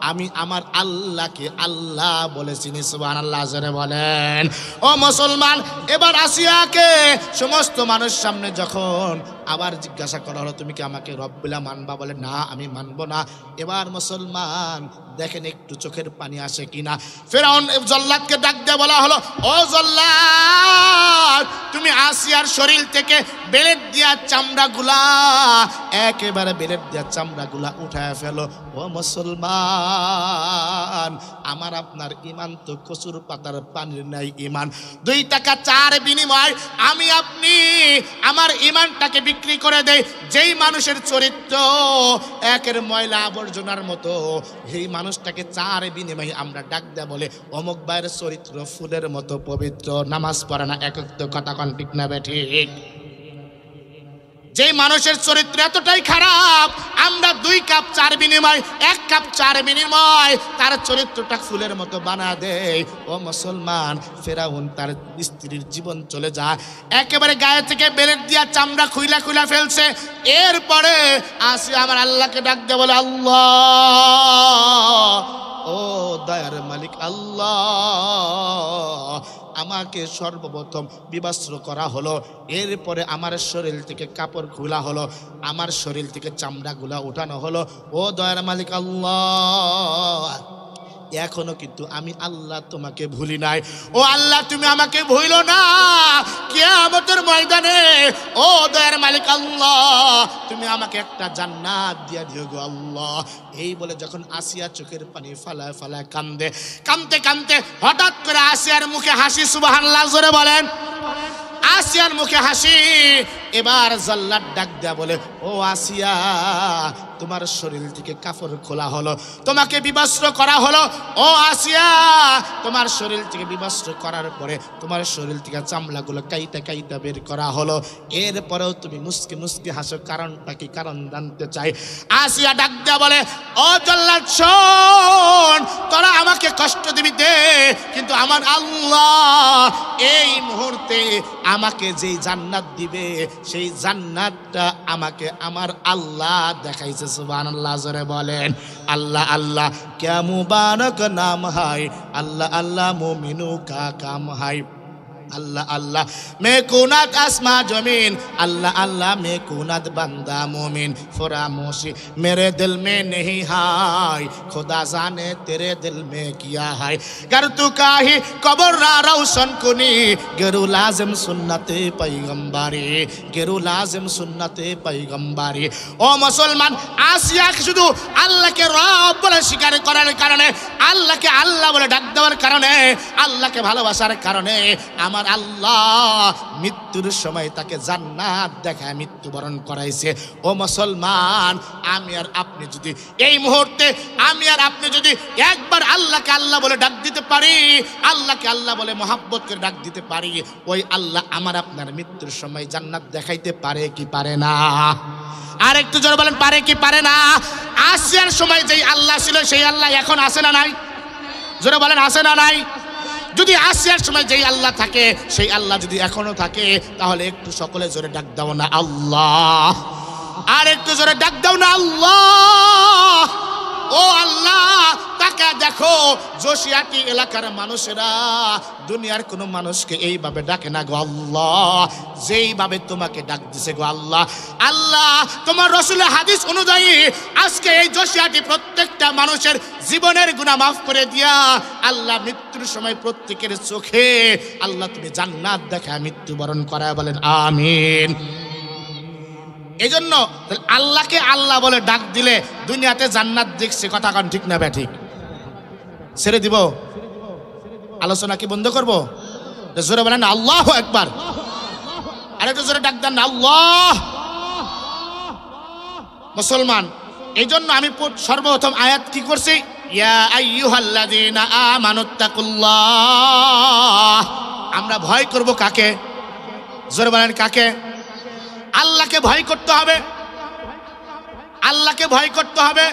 আমি আমার আল্লাহকে আল্লাহ বলে চিনি। সুবহানাল্লাহ জোরে বলেন। ও মুসলমান, এবার আসিয়াকে সমস্ত মানুষ সামনে যখন আবার জিজ্ঞাসা করা হলো, তুমি কি আমাকে রব্বিলা মানবা? বলে, না, আমি মানবো না। এবার মুসলমান দেখেন একটু চোখের পানি আসে কিনা। ফেরাউন জল্লাদকে ডাক দিয়ে বলা হলো, ও জল্লাদ, তুমি আসিয়ার শরীর থেকে বেলেট দিয়া চামড়াগুলা, একেবারে বেলেট দিয়া চামড়াগুলা উঠায় ফেলো। ও মুসলমান, আমার আপনার ইমান তো কচুর পাতার পানির নাই ইমান। 2 টাকা 4 বিনিময় আমি আপনি আমার ইমানটাকে বিক্রি করে দেই। যেই মানুষের চরিত্র একের ময়লা আবর্জনার মতো, এই মানুষটাকে 4 বিনিময়ে আমরা ডাক দেয়া বলে, অমুক ভাইয়ের চরিত্র ফুলের মতো পবিত্র, নামাজ পড়ে না, একক কথা কোন ঠিক না ঠিক? যে মানুষের চরিত্র এতটাই খারাপ, আমরা 2 কাপ 4 বিনিময়, 1 কাপ 4 বিনিময় তার চরিত্রটা ফুলের মতো বানা দেয়। ও মুসলমান, ফেরাউন তার স্ত্রীর জীবন চলে যায়, একেবারে গায়ে থেকে বেলেট দিয়া চামড়া খুইলা ফেলছে। এরপরে আসি আমার আল্লাহকে ডাক দিয়ে বলে, আল্লাহ, ও দয়ার মালিক আল্লাহ, আমাকে সর্বপ্রথম বিবস্ত্র করা হলো, এরপরে আমার শরীর থেকে কাপড় খোলা হলো, আমার শরীর থেকে চামড়াগুলা উঠানো হলো। ও দয়ার মালিক আল্লাহ, এখনো কিন্তু আমি আল্লাহ তোমাকে ভুলি নাই। ও আল্লাহ, তুমি আমাকে ভুলো না। কিয়ামতের ময়দানে ও দয়ার মালিক আল্লাহ, তুমি আমাকে একটা জান্নাত দিয়ে দিও গো আল্লাহ। এই বলে যখন আসিয়া চোখের পানি ফালায় ফালায় কাঁদতে কাঁদতে হঠাৎ করে আসিয়ার মুখে হাসি। সুবহানাল্লাহ জোরে বলেন। আসিয়ার মুখে হাসি। এবার জাল্লাদ ডাক দেয়া বলে, ও আসিয়া, তোমার শরীর থেকে কাপড় খোলা হলো, তোমাকে বিবস্ত্র করা হলো। ও আসিয়া, তোমার শরীর থেকে বিবস্ত্র করার পরে তোমার শরীর থেকে চামড়াগুলো কাইটা কাইটা বের করা হলো। এরপরেও তুমি মুস্কি মুস্কি হাসো, কারণটা কি? কারণ জানতে চাই। আসিয়া ডাক দেয়া বলে, ও জাল্লাদ শোন, তোরা আমাকে কষ্ট দিবি দে, কিন্তু আমার আল্লাহ এই মুহূর্তে আমাকে যেই জান্নাত দিবে সেই জান্নাতটা আমাকে আমার আল্লাহ দেখাইছে। সুবহানাল্লাহ, জোরে বলেন আল্লাহ আল্লাহ ক্যা মুবারক নাম হায়, আল্লাহ আল্লাহ মুমিনু কা কাম হায়। अल्लाह अल्लाह मैं कुनात आसमां जमीन, अल्लाह अल्लाह मैं कुनात बंदा मोमिन। फरामोशी मेरे दिल में नहीं हाय, खुदा जाने तेरे दिल में किया है। कर तू काही कबर रा रोशन कुनी, गेरु लाजिम सुन्नते पैगम्बरी, गेरु लाजिम सुन्नते पैगम्बरी। ओ मुसलमान, आसिया शुधु अल्लाह के रब बोले स्वीकार करार कारणे, अल्लाह के अल्लाह बोले डाक देওয়ার কারণে, अल्लाह के ভালোবাসার কারণে আমার আল্লাহ মৃত্যুর সময় তাকে জান্নাত দেখায় মৃত্যুবরণ করাইছে। ও মুসলমান, আমি আর আপনি যদি এই মুহূর্তে আমি আর আপনি যদি একবার আল্লাহকে আল্লাহ বলে ডাক দিতে পারি, আল্লাহকে আল্লাহ বলে মহব্বত করে ডাক দিতে পারি, ওই আল্লাহ আমার আপনার মৃত্যুর সময় জান্নাত দেখাইতে পারে কি পারে না? আর একটু জোরে বলেন, পারে কি পারে না? আসিয়ার সময় যেই আল্লাহ ছিল সেই আল্লাহ এখন আছে না নাই? জোরে বলেন, আছে না নাই? যদি আসিয়ার সময় যেই আল্লাহ থাকে সেই আল্লাহ যদি এখনো থাকে, তাহলে একটু সকলে জোরে ডাক দাও না আল্লাহ। আর একটু জোরে ডাক দাও না আল্লাহ। ও আল্লাহ, তাকে দেখো, জোশিয়াটি এলাকার মানুষেরা দুনিয়ার কোনো মানুষকে এইভাবে ডাকে না গো আল্লাহ, যেইভাবে তোমাকে ডাক দিছে গো আল্লাহ। আল্লাহ, তোমার রাসূলের হাদিস অনুযায়ী আজকে এই জোশিয়াটি প্রত্যেকটা মানুষের জীবনের গুনাহ মাফ করে দিয়া আল্লাহ মৃত্যুর সময় প্রত্যেকের চোখে আল্লাহ তুমি জান্নাত দেখায় মৃত্যুবরণ করায়, বলেন আমিন। এই জন্য আল্লাহকে আল্লাহ বলে ডাক দিলে দুনিয়াতে জান্নাত দেখছে, কথা কান ঠিক না ঠিক? ছেড়ে দিব? আলোচনা কি বন্ধ করবো? জোরে বলেন আল্লাহু আকবার। আরেকটু জোরে ডাক দেন আল্লাহ। মুসলমান, এই জন্য আমি সর্বপ্রথম আয়াত কি করছি, ইয়া আইয়ুহাল্লাযীনা আমানুত্তাকুল্লাহ। আমরা ভয় করব কাকে? জোরে বলেন কাকে? আল্লাহকে ভয় করতে হবে, আল্লাহকে ভয় করতে হবে।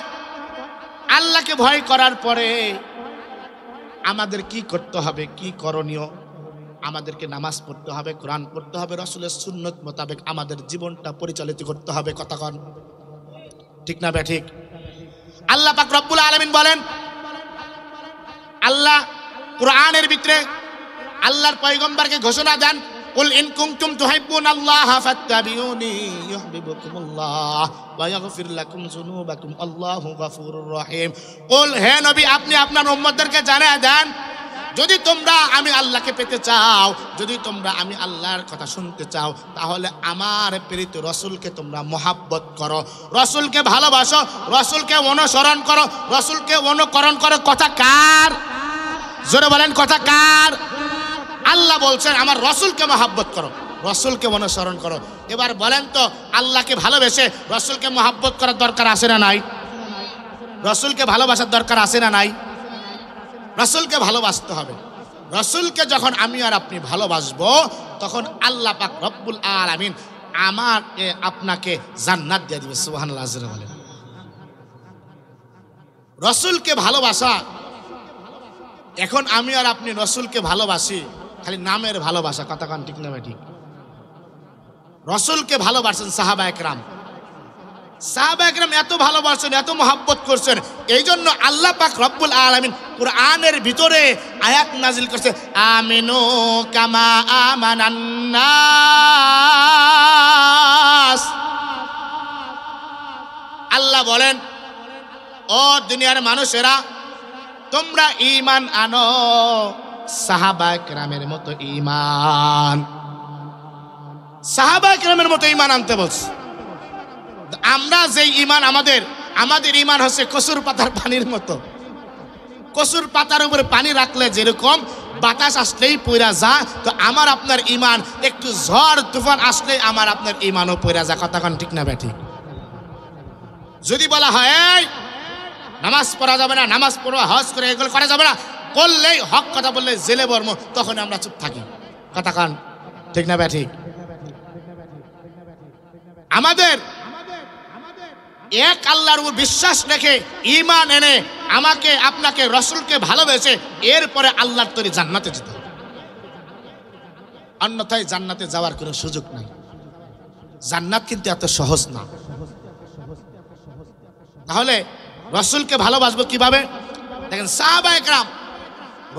আল্লাহকে ভয় করার পরে আমাদের কি করতে হবে, কি করণীয়? আমাদেরকে নামাজ পড়তে হবে, কোরআন পড়তে হবে, রাসূলের সুন্নত মোতাবেক আমাদের জীবনটা পরিচালিত করতে হবে, কথা কন ঠিক না ঠিক? আল্লাহ পাক রব্বুল আলামিন বলেন, আল্লাহ কোরআনের ভিতরে আল্লাহর পয়গম্বরকে ঘোষণা দেন, কুল ইন কুনতুম তুহিব্বুনাল্লাহা ফাত্তাবিউনি ইউহিব্বুকুমুল্লাহ ওয়া ইয়াগফির লাকুম যুনুবাকুম আল্লাহু গফুরুর রহিম। কুল, হে নবী, আপনি আপনার উম্মতদেরকে জানিয়ে দেন, যদি তোমরা আমি আল্লাহকে পেতে চাও, যদি তোমরা আমি আল্লাহর কথা শুনতে চাও, তাহলে আমার প্রেরিত রাসূলকে তোমরা মহব্বত করো, রাসূলকে ভালোবাসো, রাসূলকে অনুসরণ করো, রাসূলকে অনুকরণ করো। কথা কার? জোরে বলেন, কথা কার? আল্লাহ বলছেন আমার রাসূলকে মহব্বত করো, রাসূলকে অনুসরণ করো। এবার বলেন তো, আল্লাহকে ভালোবেসে রাসূলকে মহব্বত করার দরকার আছে না নাই? রাসূলকে ভালোবাসার দরকার আছে না নাই? রাসূলকে ভালোবাসতে হবে। রাসূলকে যখন আমি আর আপনি ভালোবাসবো, তখন আল্লাহ পাক রব্বুল আলামিন আমাকে আপনাকে জান্নাত দিয়ে দিবে। সুবহানাল্লাহ, জোরে বলেন। রাসূলকে ভালোবাসা, এখন আমি আর আপনি রাসূলকে ভালোবাসি খালি নামের ভালোবাসা, কথা কান ঠিক না ঠিক? রাসূলকে ভালোবাসেন সাহাবায়ে কেরাম, সাহাবায়ে কেরাম এত ভালোবাসেন, এত মহব্বত করছেন, এই জন্য আল্লাহ পাক রব্বুল আলামিন কোরআনের ভিতরে আয়াত নাজিল করছে, আমিনু কামা আমানান নাস। আল্লাহ বলেন, ও দুনিয়ার মানুষেরা, তোমরা ঈমান আনো সাহাবায়ে কেরামের মতো ঈমান, সাহাবায়ে কেরামের মতো ঈমান আনতে বলছে। আমরা যে ঈমান আমাদের ঈমান হচ্ছে কসুর পাতার পানির মতো। কসুর পাতার উপরে পানি রাখলে যেরকম বাতাস আসলেই পইরা যা, তো আমার আপনার ইমান একটু ঝড় তুফান আসলেই আমার আপনার ইমানও পইরা যা। কথা কোন ঠিক না ব্যাঠিক? যদি বলা হয় এই নামাজ পড়া যাবে না, নামাজ পড়া হজ করে এগুলো করা যাবে না, করলেই হক কথা বললে জেলে বর্ম, তখন আমরা চুপ থাকি। কথা কান ঠিক না ব্যাঠিক? আমাদের এক আল্লাহর উপর বিশ্বাস রেখে ঈমান এনে আমাকে আপনাকে রাসূলকে ভালোবেসে এরপরে আল্লাহর তৈরি জান্নাতে যেতে হবে, অন্যথায় জান্নাতে যাওয়ার কোনো সুযোগ নাই। জান্নাত কিন্তু এত সহজ না। তাহলে রাসূলকে ভালোবাসবো কিভাবে? দেখেন সাহাবায়ে কেরাম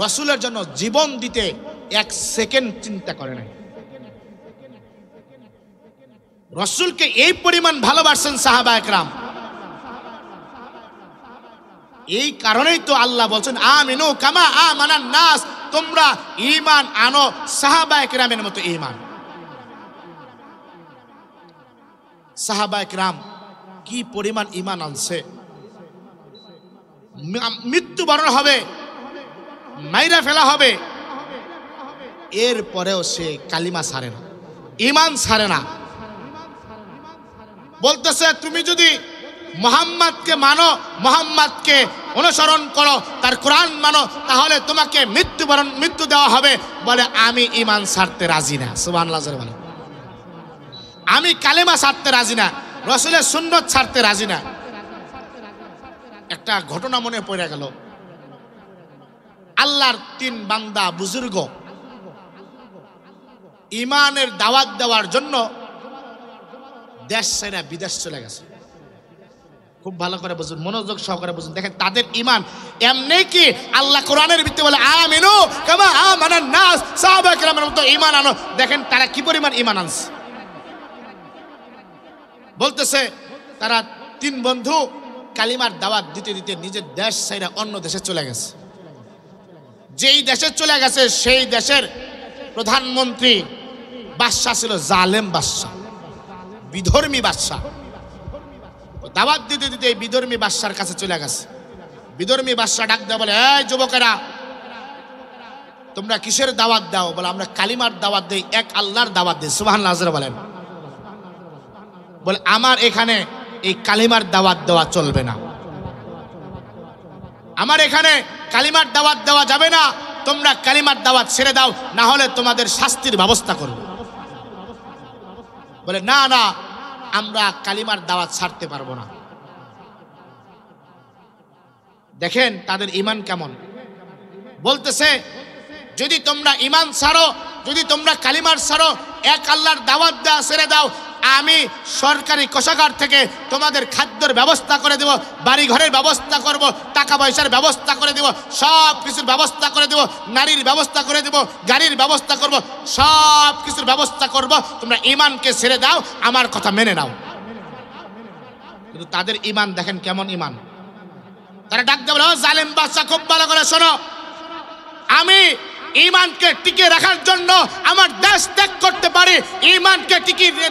রাসূলের জন্য জীবন দিতে এক সেকেন্ড চিন্তা করে নাই। রাসূলকে এই পরিমাণ ভালোবাসেন সাহাবায়ে কেরাম, এই কারণেই তো আল্লাহ বলছেন আমিনু কামা আমানান নাস, তোমরা ঈমান আনো সাহাবায়ে কেরামের মতো ঈমান। সাহাবায়ে কেরাম কি পরিমাণ ঈমান আনছে। মৃত্যুবরণ হবে, মাইরা ফেলা হবে, এরপরেও সে কালিমা ছাড়ে না, ঈমান ছাড়ে না। বলতেছে তুমি যদি মুহাম্মদকে মানো, মুহাম্মদকে অনুসরণ করো, তার কোরআন মানো, তাহলে তোমাকে মৃত্যু দেওয়া হবে। বলে আমি ঈমান ছাড়তে রাজি না। সুবহানাল্লাহ বলে আমি কালেমা ছাড়তে রাজি না, রাসূলের সুন্নাত ছাড়তে রাজি না। একটা ঘটনা মনে পড়ে গেল। আল্লাহর তিন বান্দা বুজুর্গ ঈমানের দাওয়াত দেওয়ার জন্য দেশ ছেড়ে বিদেশ চলে গেছে। খুব ভালো করে বুঝুন, মনোযোগ সহকারে বুঝুন। দেখেন তাদের ঈমান এমনি কি আল্লাহ কোরআনের ভিত্তি বলে আমিনু কামা আমানান নাস, সাহাবায়ে কেরামের মতো ঈমান আনো। দেখেন তারা কি পরিমাণ ঈমান আনছে। বলতেছে তারা তিন বন্ধু কালিমার দাওয়াত দিতে দিতে নিজের দেশ ছেড়ে অন্য দেশে চলে গেছে। যেই দেশে চলে গেছে সেই দেশের প্রধানমন্ত্রী বাদশা ছিল জালেম বাদশা, বিধর্মী বাদশা। দাওয়াত দিতে দিতে এই বিধর্মী বাদশার কাছে চলে গেছে। বিধর্মী বাদশা ডাক দেয়, বলে এই যুবকেরা তোমরা কিসের দাওয়াত দাও? বলে আমরা কালিমার দাওয়াত দেই, এক আল্লাহর দাওয়াত দেই। সুবহানাল্লাহ বলেন। বলে আমার এখানে এই কালিমার দাওয়াত দেওয়া চলবে না, আমার এখানে কালিমার দাওয়াত দেওয়া যাবে না, তোমরা কালিমার দাওয়াত ছেড়ে দাও, না হলে তোমাদের শাস্তির ব্যবস্থা করব। বলে না না, আমরা কালিমার দাওয়াত ছাড়তে পারবো না। দেখেন তাদের ঈমান কেমন। বলতেছে যদি তোমরা ঈমান ছাড়ো, যদি তোমরা কালিমার ছাড়ো, এক আল্লাহর দাওয়াত দেওয়া ছেড়ে দাও, আমি সরকারি কোষাগার থেকে তোমাদের খাদ্যের ব্যবস্থা করে দেব, বাড়ি ঘরের ব্যবস্থা করব, টাকা পয়সার ব্যবস্থা করে দেব, সব কিছুর ব্যবস্থা করে দেব, নারীর ব্যবস্থা করে দেব, গাড়ির ব্যবস্থা করব, সব কিছুর ব্যবস্থা করব। তোমরা ঈমানকে ছেড়ে দাও, আমার কথা মেনে নাও। কিন্তু তাদের ঈমান দেখেন কেমন ঈমান। তারা ডাক দেবে, ও জালেম বাদশা খুব ভালো করে শোনো, আমি ঈমানকে টিকে রাখার জন্য আমার দেশ ত্যাগ করতে পারি, ঈমানকে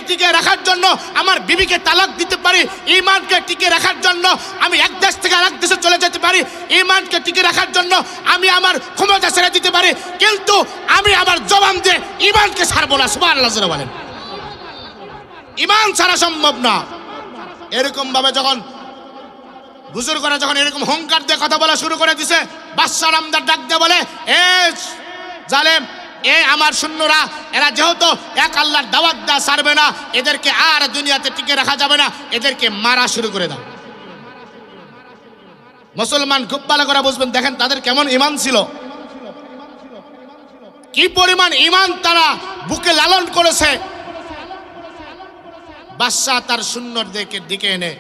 টিকে রাখার জন্য আমার বিবিকে তালাক দিতে পারি, ঈমানকে টিকে রাখার জন্য আমি এক দেশ থেকে আরেক দেশে চলে যেতে পারি, ঈমানকে টিকে রাখার জন্য আমি আমার ক্ষমতা ছেড়ে দিতে পারি, কিন্তু আমি আমার জবান দিয়ে ঈমানকে ছাড়বো না। সুবহানাল্লাহ বলেন। ঈমান ছাড়া সম্ভব না। এরকম ভাবে যখন বুজুর্গরা যখন এরকম হুঙ্কার দিয়ে কথা বলা শুরু করে দিছে, বাদশা রামদার ডাক দিয়ে বলে, এ জালেম, এ আমার সৈন্যরা, এরা যেহেতু এক আল্লাহর দাওয়াত দেওয়া ছাড়বে না, এদেরকে আর দুনিয়াতে টিকে রাখা যাবে না, এদেরকে মারা শুরু করে দাও। মুসলমান খুব ভালো করে বুঝবেন, দেখেন তাদের কেমন ঈমান ছিল, কি পরিমাণ ঈমান তারা বুকে লালন করেছে। বাদশা তার সৈন্যদেরকে ডেকে এনে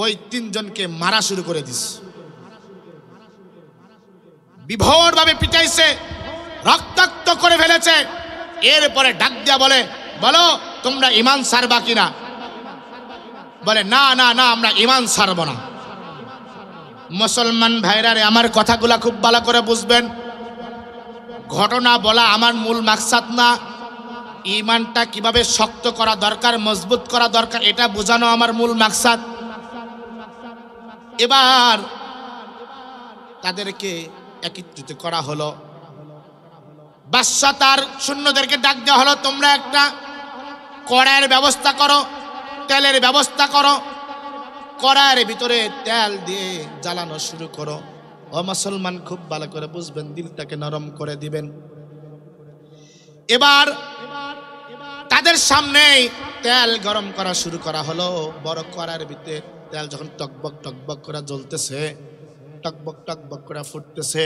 ওই তিনজনকে মারা শুরু করে দিছে, বিভোর ভাবে পিটাইছে, রক্তাক্ত করে ফেলেছে। এরপরে ডাক দিয়া বলে, বলো তোমরা ঈমান ছাড়বা কিনা? বলে না না না, আমরা ঈমান ছাড়ব না। মুসলমান ভাইরা রে, আমার কথাগুলা খুব ভালো করে বুঝবেন। ঘটনা বলা আমার মূল মাকসাদ না, ঈমানটা কিভাবে শক্ত করা দরকার, মজবুত করা দরকার, এটা বোঝানো আমার মূল মাকসাদ। এবার তাদেরকে একত্রিত করা হলো। বাদশা তার সৈন্যদেরকে ডাক দেওয়া হলো, তোমরা একটা কড়াইয়ের ব্যবস্থা করো, তেলের ব্যবস্থা করো, কড়াইয়ের ভিতরে তেল দিয়ে জ্বালানো শুরু করো। ও মুসলমান, খুব ভালো করে বুঝবেন, দিলটাকে নরম করে দিবেন। এবার তাদের সামনে তেল গরম করা শুরু করা হলো। বড় কড়াইয়ের ভিতরে তেল যখন টকবক টকবক করে জ্বলতেছে, টকবক টকবক করে ফুটতেছে,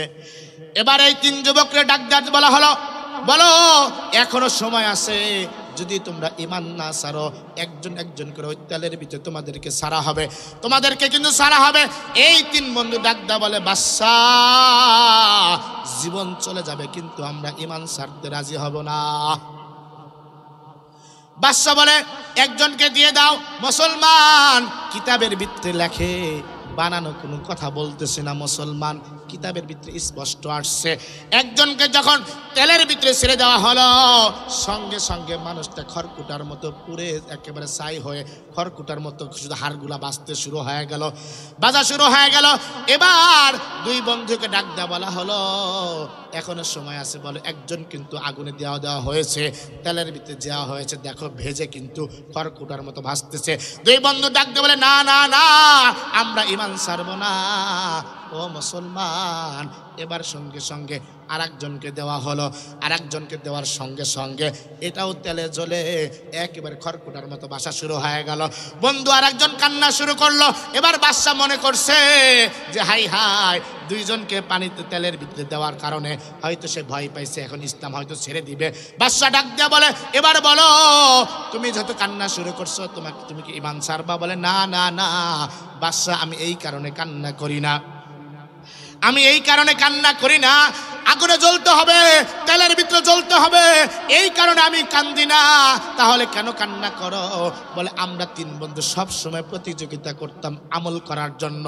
এবার এই তিন যুবককে ডাক দিয়ে বলা হলো, বলো এখনো সময় আছে, যদি তোমরা ঈমান না ছাড়ো একজন একজন করে ওই তেলের ভিতরে তোমাদেরকে ছাড়া হবে, তোমাদেরকে কিন্তু ছাড়া হবে। এই তিন বন্ধু ডাক দেয়া বলে, বাদশাহ জীবন চলে যাবে কিন্তু আমরা ঈমান ছাড়তে রাজি হব না। বাদশা বলে, একজনকে দিয়ে দাও। মুসলমান কিতাবের ভিতরে লেখে, বানানো কোনো কথা বলতেছে না মুসলমান, কিতাবের ভিতরে স্পষ্ট আসছে। একজনকে যখন তেলের ভিতরে ছেড়ে দেওয়া হলো, সঙ্গে সঙ্গে মানুষটা খড়কুটার মতো পুড়ে একেবারে ছাই হয়ে খড়কুটার মতো শুধু হাড়গুলা বাজতে শুরু হয়ে গেল, বাজা শুরু হয়ে গেল। এবার দুই বন্ধুকে ডাক দেওয়া বলা হলো, এখনো সময় আছে, বলে একজন কিন্তু আগুনে দেওয়া হয়েছে, তেলের ভিতরে দেওয়া হয়েছে, দেখো ভেজে কিন্তু খড়কুটার মতো ভাসতেছে। দুই বন্ধু ডাক দিয়ে বলে, না না না, আমরা ঈমান ছাড়বো না। ও মুসলমান, এবার সঙ্গে সঙ্গে আরেকজনকে দেওয়া হলো, আরেকজনকে দেওয়ার সঙ্গে সঙ্গে এটাও তেলে জ্বলে একেবারে খড়কুটার মতো বাসা শুরু হয়ে গেল। বন্ধু আরেকজন কান্না শুরু করলো। এবার বাদশা মনে করছে যে হাই হাই, দুইজনকে পানিতে তেলের ভিতরে দেওয়ার কারণে হয়তো সে ভয় পাইছে, এখন ইসলাম হয়তো ছেড়ে দিবে। বাদশা ডাক দেয়া বলে, এবার বলো তুমি যত কান্না শুরু করছো, তুমি কি ঈমান ছাড়বা? বলে, না না না বাদশা, আমি এই কারণে কান্না করি না, আমি এই কারণে কান্না করি না, আগুনে জ্বলতে হবে, তেলের ভিতরে জ্বলতে হবে, এই কারণে আমি কান্দি না। তাহলে কেন কান্না করো? বলে, আমরা তিন বন্ধু সব সময় প্রতিযোগিতা করতাম আমল করার জন্য,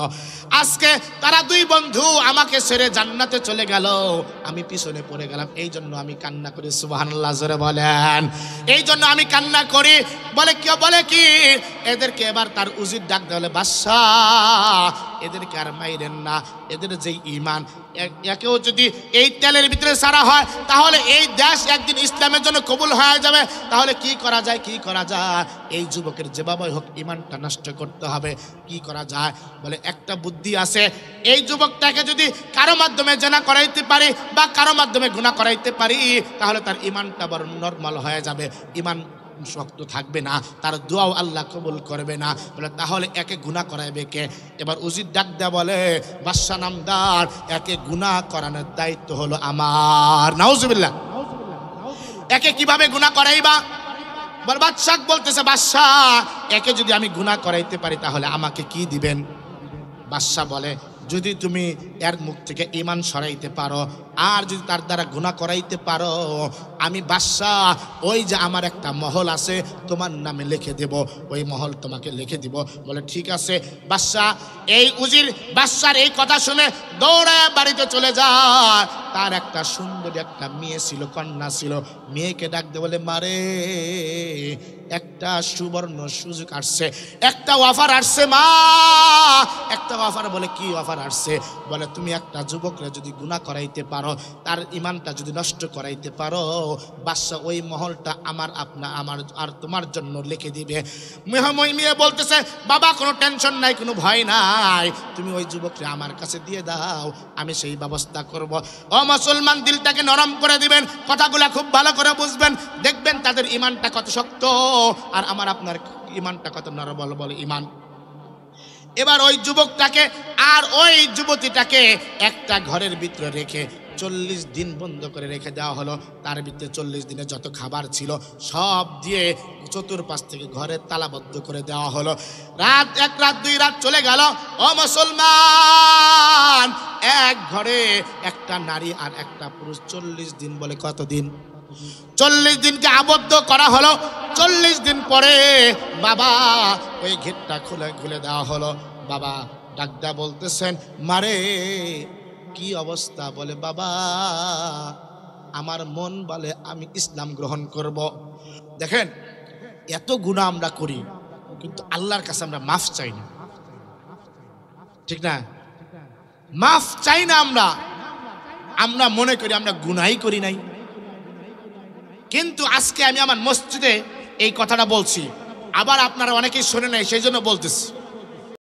আজকে তারা দুই বন্ধু আমাকে ছেড়ে জান্নাতে চলে গেল, আমি পিছনে পড়ে গেলাম, এই জন্য আমি কান্না করি। সুবহানাল্লাহ জোরে বলেন। এই জন্য আমি কান্না করি। বলে কি এদেরকে এবার তার উজির ডাক দেওয়া হলে, বাদশাহ এদেরকে আর মাইরেন না, এদের যেই ঈমান, একেও যদি এই তেলের ভিতরে ছাড়া হয় তাহলে এই দেশ একদিন ইসলামের জন্য কবুল হয়ে যাবে। তাহলে কি করা যায়, কি করা যায়? এই যুবকের যেভাবে হোক ঈমানটা নষ্ট করতে হবে, কি করা যায়? বলে, একটা বুদ্ধি আছে, এই যুবকটাকে যদি কারো মাধ্যমে জেনা করাইতে পারি বা কারো মাধ্যমে গুনাহ করাইতে পারি, তাহলে তার ঈমানটা বড় নরমাল হয়ে যাবে, ঈমান শক্ত থাকবে না, তার দোয়াও আল্লাহ কবুল করবে না। বলে, তাহলে একে গুনাহ করাইবে কে? এবার উজির ডাক দেয়া বলে, বাদশা নামদার, একে গুনাহ করানোর দায়িত্ব হলো আমার। নাউজুবিল্লাহ। একে কিভাবে গুনাহ করাইবা? বল, বাদশা বলতেছে, বাদশা একে যদি আমি গুনাহ করাইতে পারি তাহলে আমাকে কি দিবেন? বাদশা বলে, যদি তুমি এর মুখ থেকে ঈমান সরাইতে পারো আর যদি তার দ্বারা গুনাহ করাইতে পারো, আমি বাদশা ওই যে আমার একটা মহল আছে তোমার নামে লিখে দেব, ওই মহল তোমাকে লিখে দিব। বলে, ঠিক আছে। বাদশা এই উজির বাদশার এই কথা শুনে দৌড়ে বাড়িতে চলে যায়। তার একটা সুন্দরী একটা মেয়ে ছিল, কন্যা ছিল, মেয়েকে ডাক দিয়ে বলে, মারে একটা সুবর্ণ সুযোগ আসছে, একটা অফার আসছে মা, একটা অফার। বলে, কি অফার আসছে? বলে, তুমি একটা যুবকরা যদি গুনাহ করাইতে পারো, তার ঈমানটা যদি নষ্ট করাইতে পারো, বাদশা ওই মহলটা আমার আর তোমার জন্য লিখে দিবে। মেয়ে বলতেছে, বাবা কোনো টেনশন নাই, কোনো ভয় নাই, তুমি ওই যুবকরা আমার কাছে দিয়ে দাও, আমি সেই ব্যবস্থা করব। ও মুসলমান, দিলটাকে নরম করে দিবেন, কথাগুলা খুব ভালো করে বুঝবেন, দেখবেন তাদের ঈমানটা কত শক্ত আর আমার আপনার ঈমানটা কত নরম বলে ঈমান। এবার ওই যুবকটাকে আর ওই যুবতীটাকে একটা ঘরের ভিতরে রেখে 40 দিন বন্ধ করে রেখে দেওয়া হলো। তার ভিতরে 40 দিনে যত খাবার ছিল সব দিয়ে চতুর্পাশ থেকে ঘরে তালাবদ্ধ করে দেওয়া হলো। রাত 1 রাত 2 রাত চলে গেল। ও মুসলমান, এক ঘরে একটা নারী আর একটা পুরুষ 40 দিন। বলে, কত দিন? 40 দিনকে আবদ্ধ করা হলো। 40 দিন পরে বাবা ওই গেটটা খুলে দেওয়া হলো। বাবা ডাকদা বলতেছেন, মারে কি অবস্থা? বলে, বাবা আমার মন বলে আমি ইসলাম গ্রহণ করব। দেখেন, এত গুনাহ আমরা করি কিন্তু আল্লাহর কাছে আমরা মাফ চাই না, ঠিক না? মাফ চাই না আমরা। আমরা মনে করি আমরা গুনাহই করি নাই। কিন্তু আজকে আমি আমার মসজিদে এই কথাটা বলছি, আবার আপনারা অনেকেই শোনে নাই, সেই জন্য বলতেছি।